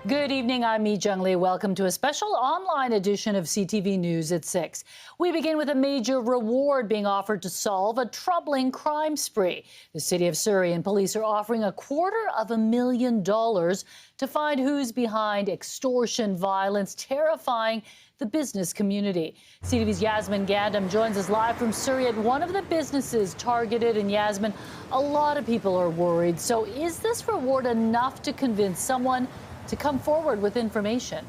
Good evening, I'm Mi Jung Lee. Welcome to a special online edition of CTV News at 6. We begin with a major reward being offered to solve a troubling crime spree. The city of Surrey and police are offering $250,000 to find who's behind extortion violence, terrifying the business community. CTV's Yasmin Gandam joins us live from Surrey at one of the businesses targeted. And Yasmin, a lot of people are worried. So is this reward enough to convince someone to come forward with information?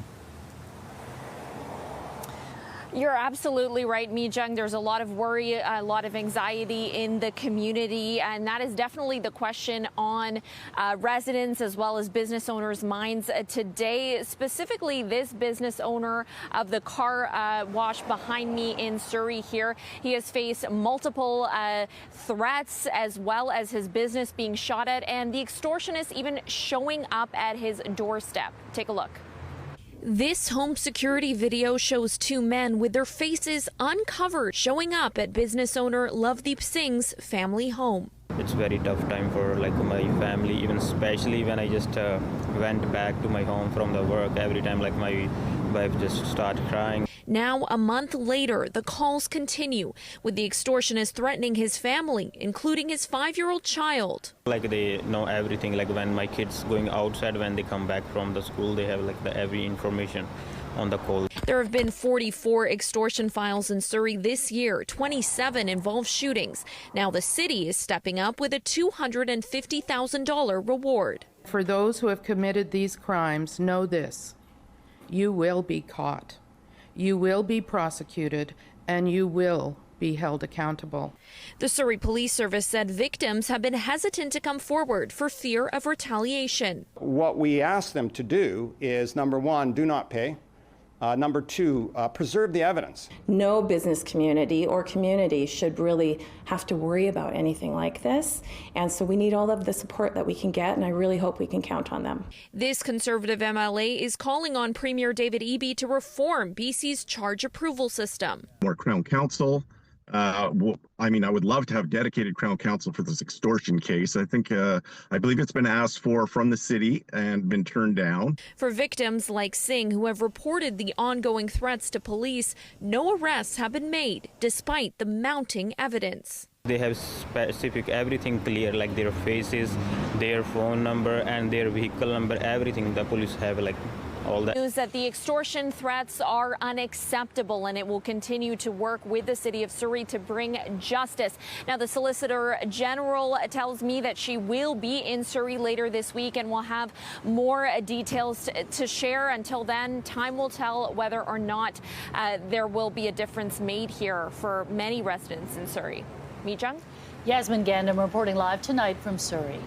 You're absolutely right, Mi Jung. There's a lot of worry, a lot of anxiety in the community, and that is definitely the question on residents as well as business owners' minds today. Specifically, this business owner of the car wash behind me in Surrey here, he has faced multiple threats as well as his business being shot at, and the extortionist even showing up at his doorstep. Take a look. This home security video shows two men with their faces uncovered showing up at business owner Lovedeep Singh's family home. It's very tough time for my family, even especially when I just went back to my home from the work. Every time my wife just started crying. Now, a month later, the calls continue, with the extortionist threatening his family, including his 5-year-old child. They know everything, when my kids going outside, when they come back from the school, they have every information on the call. There have been 44 extortion files in Surrey this year. 27 involve shootings. Now the city is stepping up with a $250,000 reward. For those who have committed these crimes, know this: you will be caught, you will be prosecuted, and you will be held accountable. The Surrey Police Service said victims have been hesitant to come forward for fear of retaliation. What we ask them to do is, number one, do not pay. Number two, preserve the evidence. No business community or community should really have to worry about anything like this. And so we need all of the support that we can get, and I really hope we can count on them. This Conservative MLA is calling on Premier David Eby to reform BC's charge approval system. More Crown Counsel. I would love to have dedicated Crown Counsel for this extortion case. I believe it's been asked for from the city and been turned down. For victims like Singh who have reported the ongoing threats to police, no arrests have been made despite the mounting evidence. They have specific everything clear, their faces, their phone number, and their vehicle number, everything. The police have all that. News that the extortion threats are unacceptable, and it will continue to work with the city of Surrey to bring justice. Now, the Solicitor General tells me that she will be in Surrey later this week and will have more details to share. Until then, time will tell whether or not there will be a difference made here for many residents in Surrey. Mi Jung? Yasmin Gandam reporting live tonight from Surrey.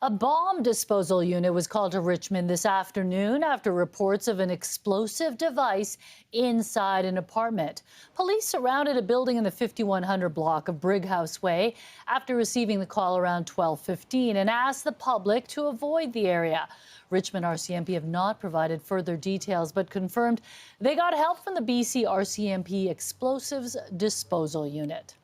A bomb disposal unit was called to Richmond this afternoon after reports of an explosive device inside an apartment. Police surrounded a building in the 5100 block of Brighouse Way after receiving the call around 12:15 and asked the public to avoid the area. Richmond RCMP have not provided further details but confirmed they got help from the BC RCMP Explosives Disposal Unit.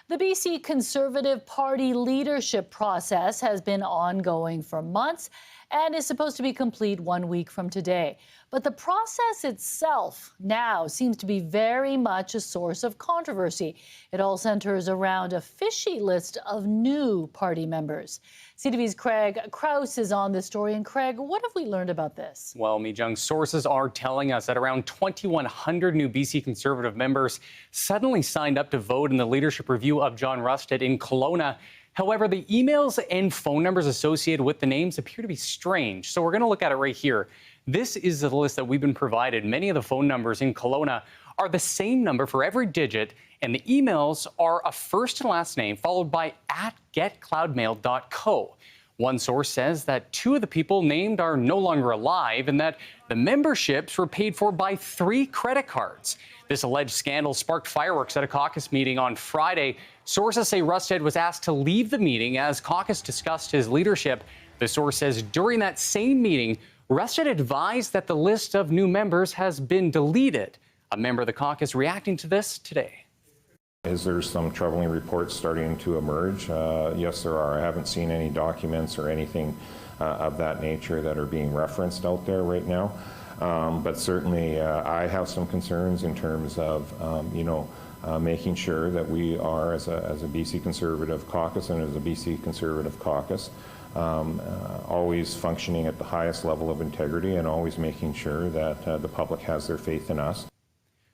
The BC Conservative Party leadership process has been ongoing for months and is supposed to be complete 1 week from today. But the process itself now seems to be very much a source of controversy. It all centers around a fishy list of new party members. CTV's Craig Krause is on this story. And Craig, what have we learned about this? Well, Mi Jung, sources are telling us that around 2,100 new BC Conservative members suddenly signed up to vote in the leadership review of John Rusted in Kelowna. However, the emails and phone numbers associated with the names appear to be strange. So we're going to look at it right here. This is the list that we've been provided. Many of the phone numbers in Kelowna are the same number for every digit, and the emails are a first and last name followed by @getcloudmail.co. One source says that 2 of the people named are no longer alive and that the memberships were paid for by 3 credit cards. This alleged scandal sparked fireworks at a caucus meeting on Friday. Sources say Rusted was asked to leave the meeting as caucus discussed his leadership. The source says during that same meeting, Rusted advised that the list of new members has been deleted. A member of the caucus reacting to this today. Is there some troubling reports starting to emerge? Yes, there are. I haven't seen any documents or anything of that nature that are being referenced out there right now. But certainly I have some concerns in terms of, making sure that we are, as a BC Conservative caucus and as a BC Conservative caucus, always functioning at the highest level of integrity and always making sure that the public has their faith in us.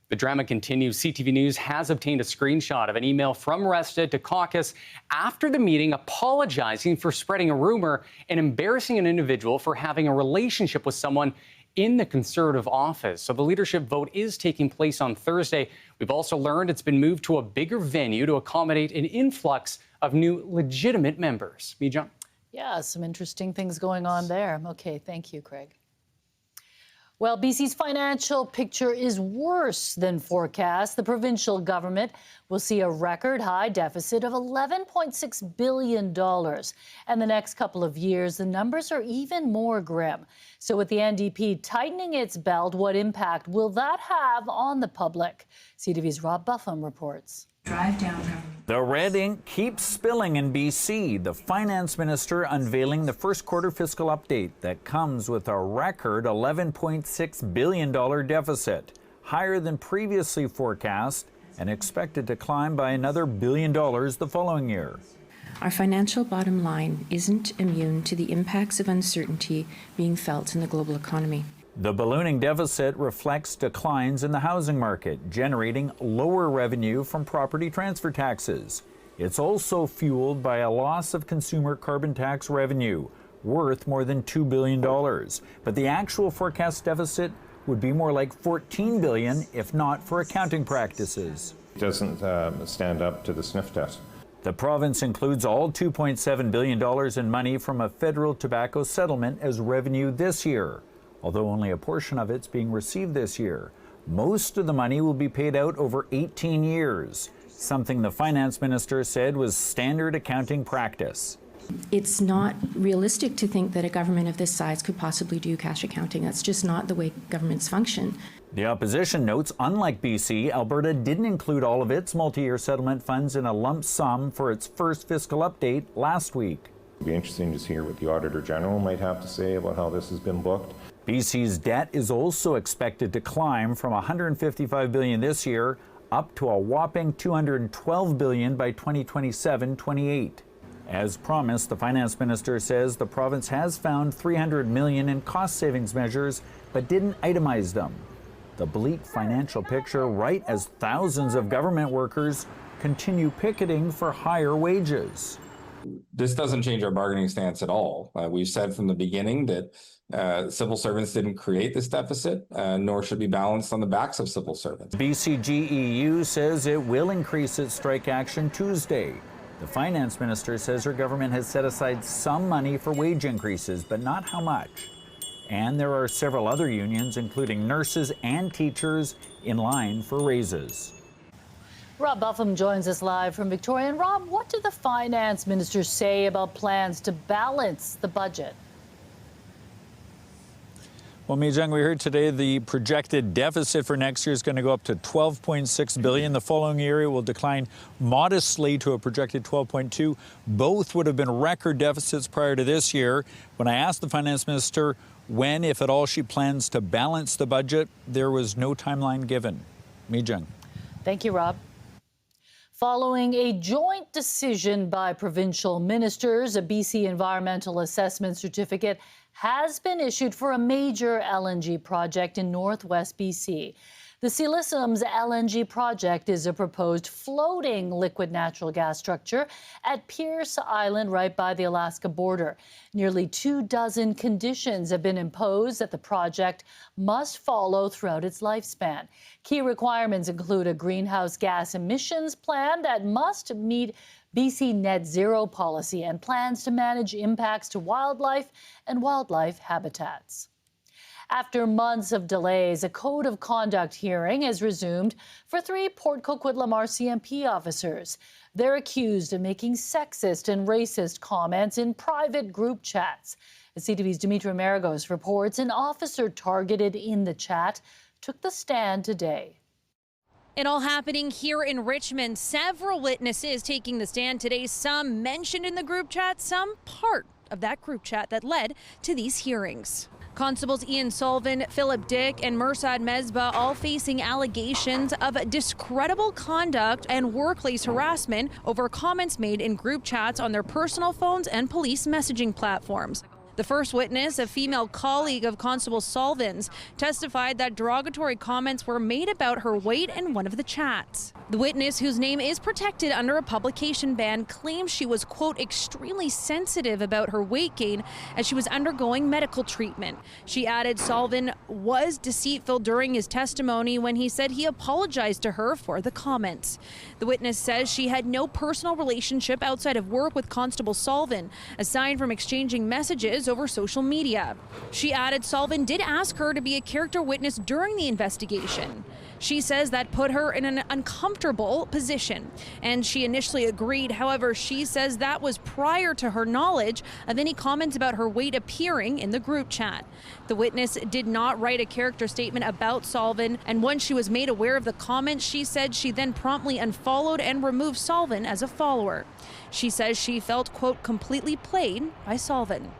The drama continues. CTV News has obtained a screenshot of an email from Rested to caucus after the meeting apologizing for spreading a rumor and embarrassing an individual for having a relationship with someone in the Conservative office. So the leadership vote is taking place on Thursday. We've also learned it's been moved to a bigger venue to accommodate an influx of new legitimate members. Mijang? Yeah, some interesting things going on there. Okay, thank you, Craig. Well, BC's financial picture is worse than forecast. The provincial government will see a record high deficit of $11.6 billion. And the next couple of years, the numbers are even more grim. So with the NDP tightening its belt, what impact will that have on the public? CTV's Rob Buffum reports. Drive down government. The red ink keeps spilling in BC. The finance minister unveiling the first quarter fiscal update that comes with a record $11.6 billion deficit, higher than previously forecast and expected to climb by another $1 billion the following year. Our financial bottom line isn't immune to the impacts of uncertainty being felt in the global economy. The ballooning deficit reflects declines in the housing market, generating lower revenue from property transfer taxes. It's also fueled by a loss of consumer carbon tax revenue, worth more than $2 billion. But the actual forecast deficit would be more like $14 billion if not for accounting practices. It doesn't stand up to the sniff test. The province includes all $2.7 billion in money from a federal tobacco settlement as revenue this year, although only a portion of it's being received this year. Most of the money will be paid out over 18 years, something the finance minister said was standard accounting practice. It's not realistic to think that a government of this size could possibly do cash accounting. That's just not the way governments function. The opposition notes, unlike BC, Alberta didn't include all of its multi-year settlement funds in a lump sum for its first fiscal update last week. It'll be interesting to hear what the Auditor General might have to say about how this has been booked. BC's debt is also expected to climb from $155 billion this year up to a whopping $212 billion by 2027-28. As promised, the finance minister says the province has found $300 million in cost savings measures, but didn't itemize them. The bleak financial picture right as thousands of government workers continue picketing for higher wages. This doesn't change our bargaining stance at all. We've said from the beginning that civil servants didn't create this deficit, nor should be balanced on the backs of civil servants. BCGEU says it will increase its strike action Tuesday. The finance minister says her government has set aside some money for wage increases, but not how much. And there are several other unions, including nurses and teachers, in line for raises. Rob Buffum joins us live from Victoria. And Rob, what did the finance minister say about plans to balance the budget? Well, Mijang, we heard today the projected deficit for next year is going to go up to $12.6 billion. The following year, it will decline modestly to a projected $12.2. Both would have been record deficits prior to this year. When I asked the finance minister when, if at all, she plans to balance the budget, there was no timeline given. Mijang. Thank you, Rob. Following a joint decision by provincial ministers, a BC Environmental Assessment Certificate has been issued for a major LNG project in northwest BC. The Sealisum's LNG project is a proposed floating liquid natural gas structure at Pierce Island right by the Alaska border. Nearly 24 conditions have been imposed that the project must follow throughout its lifespan. Key requirements include a greenhouse gas emissions plan that must meet BC net zero policy and plans to manage impacts to wildlife and wildlife habitats. After months of delays, a code of conduct hearing has resumed for 3 Port Coquitlam RCMP officers. They're accused of making sexist and racist comments in private group chats. As CTV's Dimitri Maragos reports, an officer targeted in the chat took the stand today. It all happening here in Richmond. Several witnesses taking the stand today, some mentioned in the group chat, some part of that group chat that led to these hearings. Constables Ian Sullivan, Philip Dick, and Mursad Mesbah all facing allegations of discreditable conduct and workplace harassment over comments made in group chats on their personal phones and police messaging platforms. The first witness, a female colleague of Constable Sullivan's, testified that derogatory comments were made about her weight in one of the chats. The witness, whose name is protected under a publication ban, claims she was, quote, extremely sensitive about her weight gain as she was undergoing medical treatment. She added Sullivan was deceitful during his testimony when he said he apologized to her for the comments. The witness says she had no personal relationship outside of work with Constable Sullivan, aside from exchanging messages over social media. She added Sullivan did ask her to be a character witness during the investigation. She says that put her in an uncomfortable position, and she initially agreed. However, she says that was prior to her knowledge of any comments about her weight appearing in the group chat. The witness did not write a character statement about Sullivan, and once she was made aware of the comments, she said she then promptly unfollowed and removed Sullivan as a follower. She says she felt, quote, completely played by Sullivan.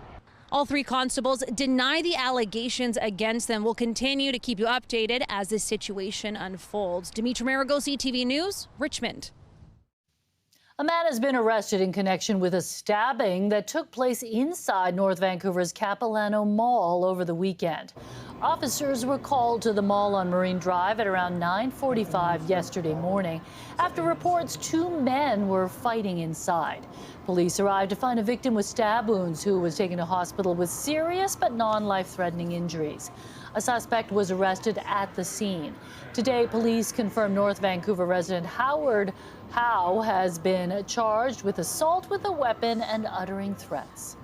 All three constables deny the allegations against them. We'll continue to keep you updated as this situation unfolds. Dimitri Marigo, CTV News, Richmond. A man has been arrested in connection with a stabbing that took place inside North Vancouver's Capilano Mall over the weekend. Officers were called to the mall on Marine Drive at around 9:45 yesterday morning after reports two men were fighting inside. Police arrived to find a victim with stab wounds who was taken to hospital with serious but non-life-threatening injuries. A suspect was arrested at the scene. Today, police confirmed North Vancouver resident Howard Howe has been charged with assault with a weapon and uttering threats.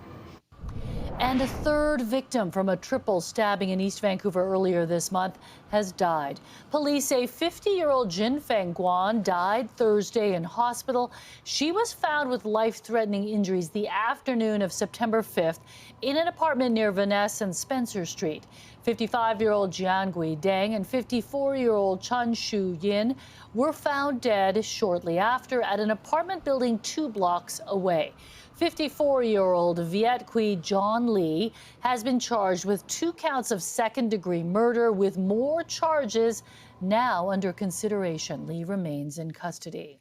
And a third victim from a triple stabbing in East Vancouver earlier this month has died. Police say 50-year-old Jin Feng Guan died Thursday in hospital. She was found with life-threatening injuries the afternoon of September 5th in an apartment near Vanessa and Spencer Street. 55-year-old Jiangui Deng and 54-year-old Chun Shu Yin were found dead shortly after at an apartment building 2 blocks away. 54-year-old Viet Quy John Lee has been charged with 2 counts of second-degree murder with more charges now under consideration. Lee remains in custody.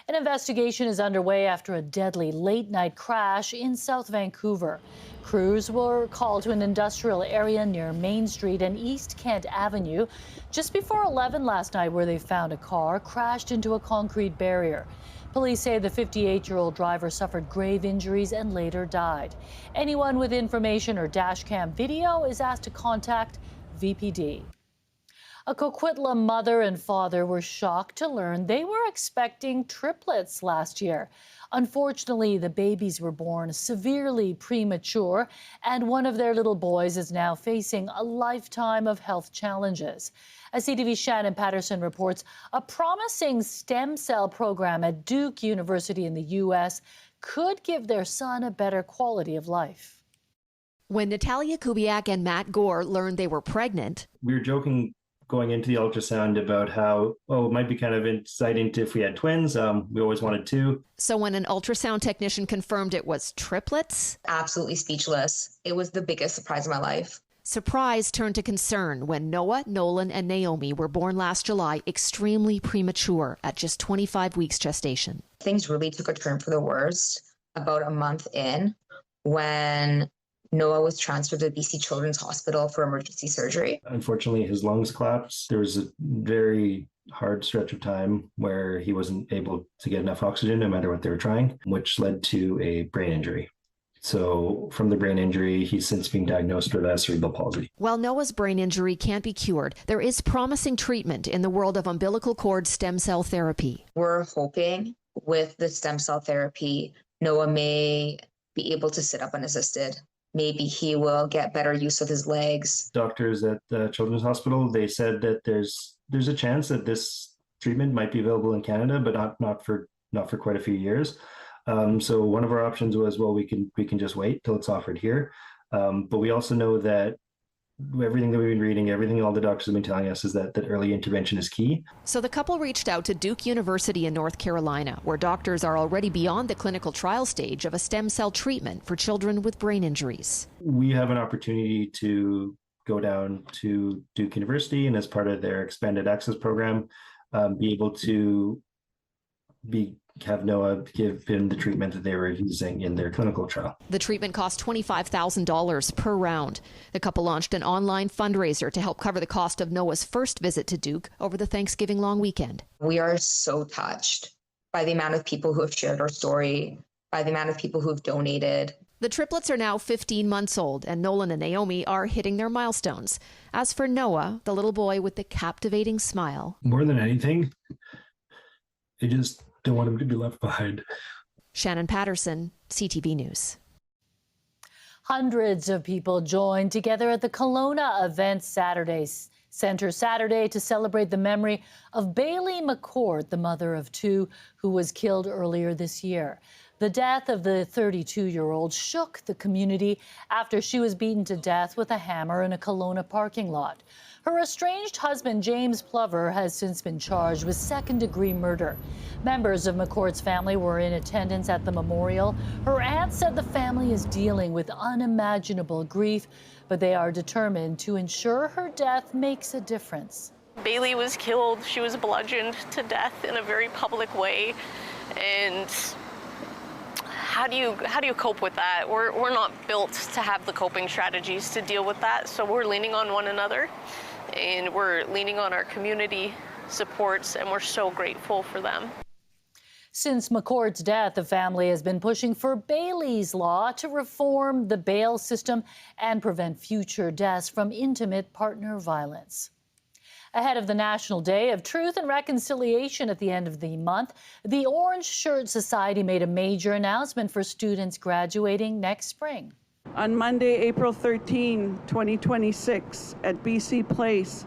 An investigation is underway after a deadly late-night crash in South Vancouver. Crews were called to an industrial area near Main Street and East Kent Avenue just before 11 last night, where they found a car crashed into a concrete barrier. Police say the 58-year-old driver suffered grave injuries and later died. Anyone with information or dashcam video is asked to contact VPD. A Coquitlam mother and father were shocked to learn they were expecting triplets last year. Unfortunately, the babies were born severely premature, and one of their little boys is now facing a lifetime of health challenges. As CTV's Shannon Patterson reports, a promising stem cell program at Duke University in the U.S. could give their son a better quality of life. When Natalia Kubiak and Matt Gore learned they were pregnant, we were joking going into the ultrasound about how, it might be kind of exciting if we had twins. We always wanted 2. So when an ultrasound technician confirmed it was triplets, absolutely speechless. It was the biggest surprise of my life. Surprise turned to concern when Noah, Nolan, and Naomi were born last July extremely premature at just 25 weeks gestation. Things really took a turn for the worst about a month in when Noah was transferred to the BC Children's Hospital for emergency surgery. Unfortunately, his lungs collapsed. There was a very hard stretch of time where he wasn't able to get enough oxygen no matter what they were trying, which led to a brain injury. So from the brain injury, he's since being diagnosed with cerebral palsy. While Noah's brain injury can't be cured, there is promising treatment in the world of umbilical cord stem cell therapy. We're hoping with the stem cell therapy, Noah may be able to sit up unassisted. Maybe he will get better use of his legs. Doctors at the Children's Hospital, they said that there's a chance that this treatment might be available in Canada, but not for quite a few years. So one of our options was, well, we can just wait till it's offered here. But we also know that everything that we've been reading, everything all the doctors have been telling us is that early intervention is key. So the couple reached out to Duke University in North Carolina, where doctors are already beyond the clinical trial stage of a stem cell treatment for children with brain injuries. We have an opportunity to go down to Duke University and, as part of their expanded access program, be able to have NOAA give him the treatment that they were using in their clinical trial. The treatment cost $25,000 per round. The couple launched an online fundraiser to help cover the cost of NOAA's first visit to Duke over the Thanksgiving long weekend. We are so touched by the amount of people who have shared our story, by the amount of people who have donated. The triplets are now 15 months old, and Nolan and Naomi are hitting their milestones. As for Noah, the little boy with the captivating smile, more than anything, I just don't want him to be left behind. Shannon Patterson, CTV News. Hundreds of people joined together at the Kelowna Event Center Saturday to celebrate the memory of Bailey McCord, the mother of two, who was killed earlier this year. The death of the 32-year-old shook the community after she was beaten to death with a hammer in a Kelowna parking lot. Her estranged husband, James Plover, has since been charged with second-degree murder. Members of McCord's family were in attendance at the memorial. Her aunt said the family is dealing with unimaginable grief, but they are determined to ensure her death makes a difference. Bailey was killed. She was bludgeoned to death in a very public way. And how do you cope with that? We're not built to have the coping strategies to deal with that, so we're leaning on one another, and we're leaning on our community supports, and we're so grateful for them. Since McCord's death, the family has been pushing for Bailey's Law to reform the bail system and prevent future deaths from intimate partner violence. Ahead of the National Day of Truth and Reconciliation at the end of the month, the Orange Shirt Society made a major announcement for students graduating next spring. On Monday, April 13, 2026, at BC Place,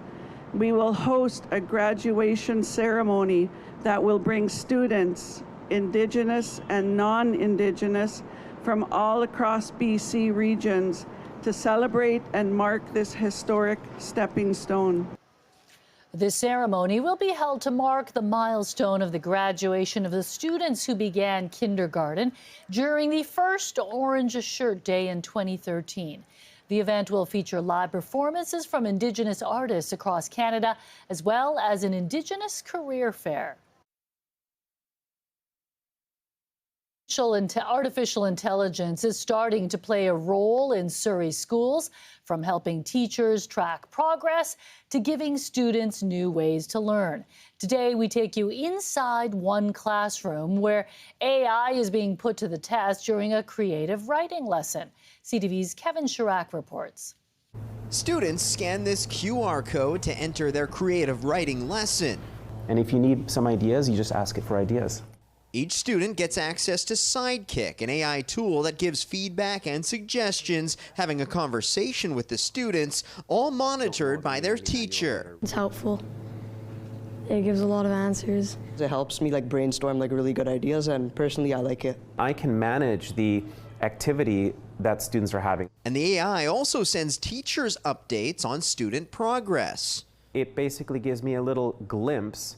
we will host a graduation ceremony that will bring students, Indigenous and non-Indigenous, from all across BC regions to celebrate and mark this historic stepping stone. This ceremony will be held to mark the milestone of the graduation of the students who began kindergarten during the first Orange Shirt Day in 2013. The event will feature live performances from Indigenous artists across Canada, as well as an Indigenous career fair. Artificial intelligence is starting to play a role in Surrey schools, from helping teachers track progress to giving students new ways to learn. Today, we take you inside one classroom where AI is being put to the test during a creative writing lesson. CTV's Kevin Chirac reports. Students scan this QR code to enter their creative writing lesson. And if you need some ideas, you just ask it for ideas. Each student gets access to Sidekick, an AI tool that gives feedback and suggestions, having a conversation with the students, all monitored by their teacher. It's helpful. It gives a lot of answers. It helps me brainstorm really good ideas, and personally I like it. I can manage the activity that students are having. And the AI also sends teachers updates on student progress. It basically gives me a little glimpse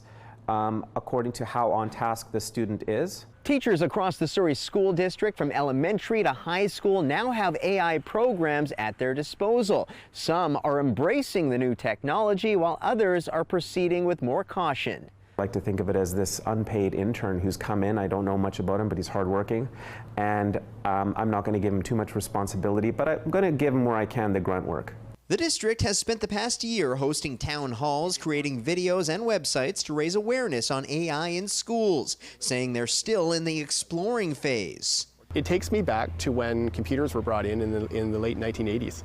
according to how on task the student is. Teachers across the Surrey School District, from elementary to high school, now have AI programs at their disposal. Some are embracing the new technology, while others are proceeding with more caution. I like to think of it as this unpaid intern who's come in. I don't know much about him, but he's hardworking. And I'm not going to give him too much responsibility, but I'm going to give him where I can the grunt work. The district has spent the past year hosting town halls, creating videos and websites to raise awareness on AI in schools, saying they're still in the exploring phase. It takes me back to when computers were brought in the late 1980s,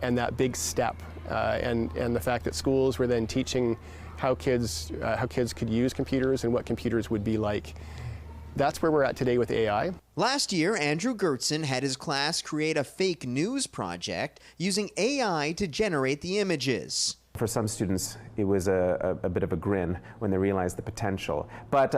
and that big step, and the fact that schools were then teaching how kids could use computers and what computers would be like. That's where we're at today with AI. Last year, Andrew Gertson had his class create a fake news project using AI to generate the images. For some students, it was a bit of a grin when they realized the potential. But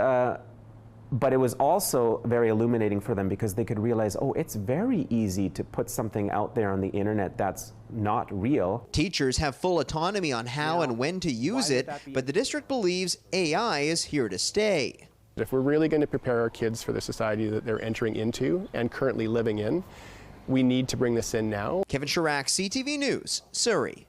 But it was also very illuminating for them because they could realize, oh, it's very easy to put something out there on the internet that's not real. Teachers have full autonomy on how and when to use it, but the district believes AI is here to stay. If we're really going to prepare our kids for the society that they're entering into and currently living in, we need to bring this in now. Kevin Chirac, CTV News, Surrey.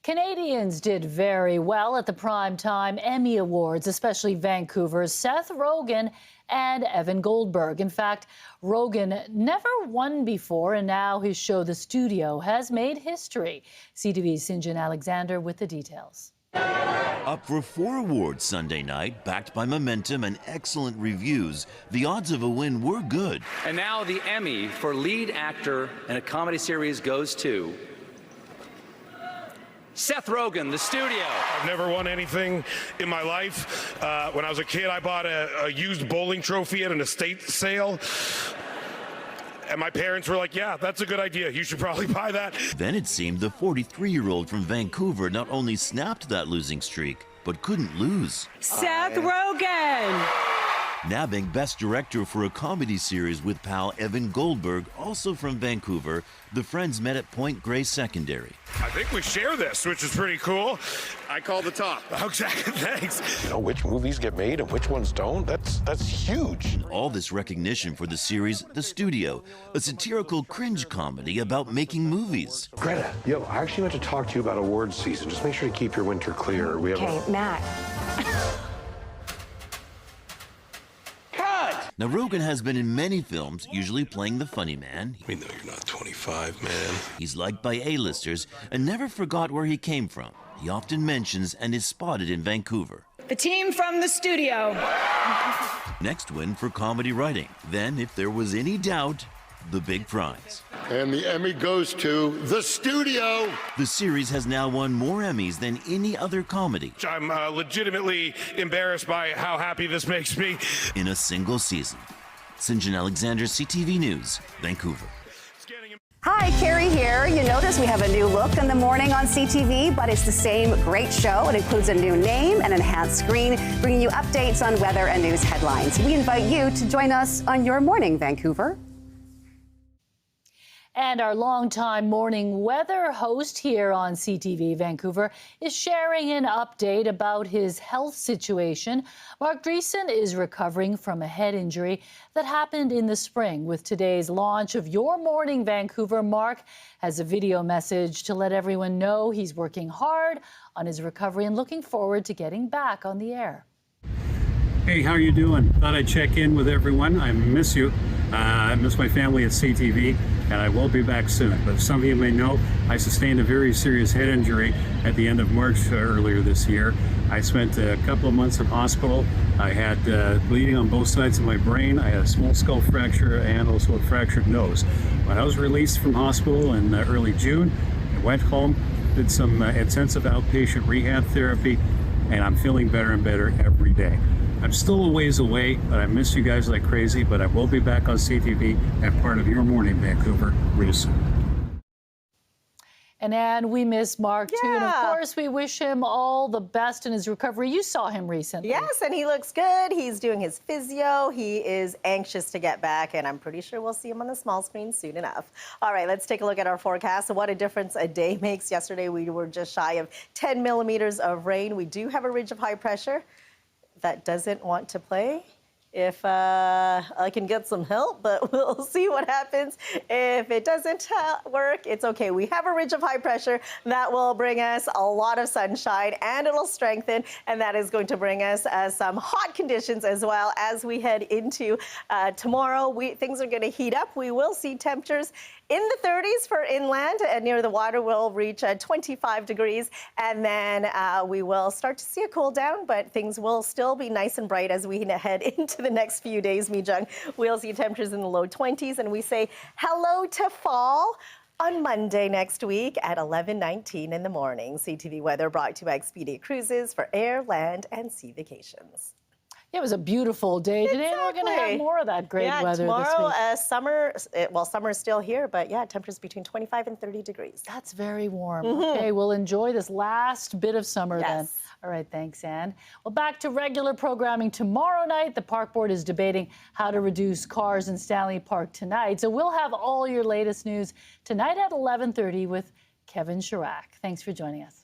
Canadians did very well at the Primetime Emmy Awards, especially Vancouver's Seth Rogen and Evan Goldberg. In fact, Rogen never won before, and now his show, The Studio, has made history. CTV's Sinjin Alexander with the details. Up for 4 awards Sunday night, backed by momentum and excellent reviews, the odds of a win were good. And now the Emmy for lead actor in a comedy series goes to Seth Rogen, The Studio. I've never won anything in my life. When I was a kid, I bought a used bowling trophy at an estate sale. And my parents were like, yeah, that's a good idea. You should probably buy that. Then it seemed the 43-year-old from Vancouver not only snapped that losing streak, but couldn't lose. Seth Rogen! Nabbing Best Director for a comedy series with pal Evan Goldberg, also from Vancouver. The friends met at Point Grey Secondary. I think we share this, which is pretty cool. I call the top. Exactly, thanks. You know which movies get made and which ones don't? That's huge. All this recognition for the series The Studio, a satirical cringe comedy about making movies. Greta, yo, I actually meant to talk to you about awards season. Just make sure to keep your winter clear. We have Okay, Matt. Now, Rogen has been in many films, usually playing the funny man. We know you're not 25, man. He's liked by A-listers and never forgot where he came from. He often mentions and is spotted in Vancouver. The team from The Studio. Next win for comedy writing. Then, if there was any doubt, the big prize. And the Emmy goes to The Studio. The series has now won more Emmys than any other comedy. I'm legitimately embarrassed by how happy this makes me. In a single season. Sinjin Alexander, CTV News, Vancouver. Hi, Carrie here. You notice we have a new look in the morning on CTV, but it's the same great show. It includes a new name, an enhanced screen, bringing you updates on weather and news headlines. We invite you to join us on your morning, Vancouver. And our longtime morning weather host here on CTV Vancouver is sharing an update about his health situation. Mark Dreesen is recovering from a head injury that happened in the spring. With today's launch of Your Morning Vancouver, Mark has a video message to let everyone know he's working hard on his recovery and looking forward to getting back on the air. Hey, how are you doing? Thought I'd check in with everyone. I miss you. I miss my family at CTV, and I will be back soon. But some of you may know I sustained a very serious head injury at the end of March earlier this year. I spent a couple of months in hospital. I had bleeding on both sides of my brain. I had a small skull fracture and also a fractured nose. When I was released from hospital in early June, I went home, did some intensive outpatient rehab therapy, and I'm feeling better and better every day. I'm still a ways away, but I miss you guys like crazy, but I will be back on CTV and part of Your Morning Vancouver real soon. And Anne, we miss Mark too, and of course we wish him all the best in his recovery. You saw him recently. Yes, and he looks good. He's doing his physio. He is anxious to get back, and I'm pretty sure we'll see him on the small screen soon enough. All right, let's take a look at our forecast. What a difference a day makes. Yesterday we were just shy of 10 millimeters of rain. We do have a ridge of high pressure that doesn't want to play. If I can get some help, but we'll see what happens. If it doesn't work, it's okay. We have a ridge of high pressure that will bring us a lot of sunshine, and it'll strengthen, and that is going to bring us some hot conditions as well as we head into tomorrow. Things are going to heat up. We will see temperatures in the 30s for inland, and near the water will reach 25 degrees, and then we will start to see a cool down, but things will still be nice and bright as we head into the next few days, Mijung. We'll see temperatures in the low 20s, and we say hello to fall on Monday next week at 11:19 in the morning. CTV weather brought to you by Expedia Cruises for air, land, and sea vacations. It was a beautiful day today. We're going to have more of that great weather tomorrow, this week. summer is still here, but yeah, temperatures between 25 and 30 degrees. That's very warm. Okay, we'll enjoy this last bit of summer then. All right, thanks, Anne. Well, back to regular programming tomorrow night. The Park Board is debating how to reduce cars in Stanley Park tonight. So we'll have all your latest news tonight at 11:30 with Kevin Chirac. Thanks for joining us.